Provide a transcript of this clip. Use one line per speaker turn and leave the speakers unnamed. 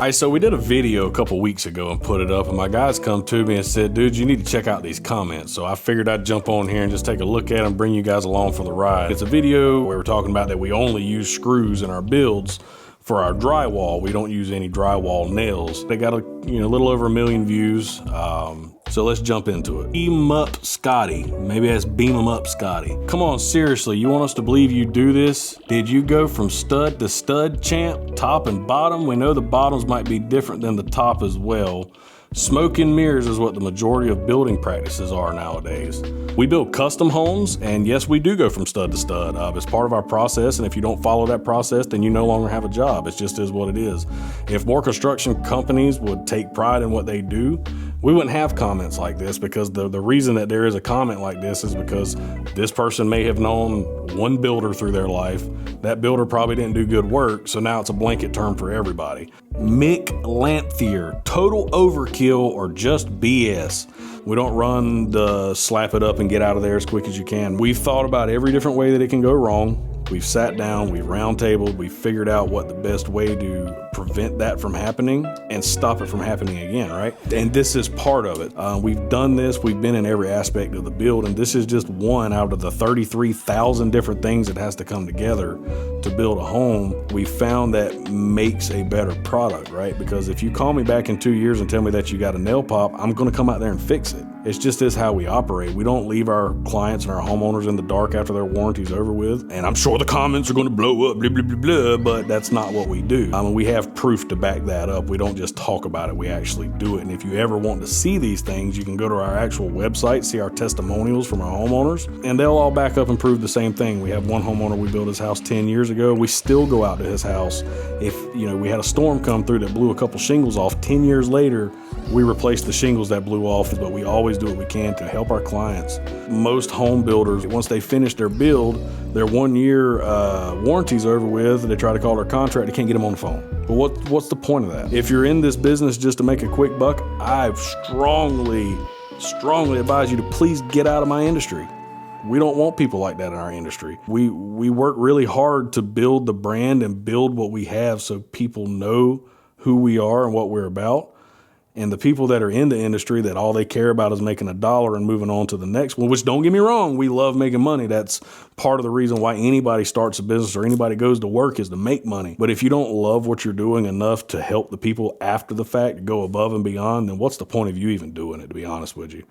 Alright, so we did a video a couple weeks ago and put it up, and my guys come to me and said, dude, you need to check out these comments. So I figured I'd jump on here and just take a look at them, bring you guys along for the ride. It's a video where we're talking about that we only use screws in our builds for our drywall. We don't use any drywall nails. They got a little over 1 million views. So let's jump into it. Beam up Scotty. Maybe that's beam 'em up Scotty. Come on, seriously, you want us to believe you do this? Did you go from stud to stud, champ? Top and bottom? We know the bottoms might be different than the top as well. Smoke and mirrors is what the majority of building practices are nowadays. We build custom homes, and yes, we do go from stud to stud. It's part of our process, and if you don't follow that process, then you no longer have a job. It just is what it is. If more construction companies would take pride in what they do, we wouldn't have comments like this, because the reason that there is a comment like this is because this person may have known one builder through their life. That builder probably didn't do good work, so now it's a blanket term for everybody. Mick Lanthier, total overkill or just BS. We don't run the slap it up and get out of there as quick as you can. We've thought about every different way that it can go wrong. We've sat down, we've roundtabled, we've figured out what the best way to prevent that from happening and stop it from happening again, right? And this is part of it. We've done this, we've been in every aspect of the build, and this is just one out of the 33,000 different things that has to come together to build a home. We found that makes a better product, right? Because if you call me back in 2 years and tell me that you got a nail pop, I'm gonna come out there and fix it. It's just this how we operate. We don't leave our clients and our homeowners in the dark after their warranty's over with. And I'm sure the comments are gonna blow up, blah, blah, blah, blah, but that's not what we do. We have proof to back that up. We don't just talk about it, we actually do it. And if you ever want to see these things, you can go to our actual website, see our testimonials from our homeowners, and they'll all back up and prove the same thing. We have one homeowner, we built his house 10 years ago. We still go out to his house. If we had a storm come through that blew a couple shingles off, 10 years later, we replaced the shingles that blew off, but we always do what we can to help our clients. Most home builders, once they finish their build, their 1 year warranty's over with, they try to call their contract, they can't get them on the phone. But what's the point of that? If you're in this business just to make a quick buck, I strongly advise you to please get out of my industry. We don't want people like that in our industry. We work really hard to build the brand and build what we have so people know who we are and what we're about. And the people that are in the industry that all they care about is making a dollar and moving on to the next one, which don't get me wrong, we love making money. That's part of the reason why anybody starts a business or anybody goes to work is to make money. But if you don't love what you're doing enough to help the people after the fact, go above and beyond, then what's the point of you even doing it, to be honest with you?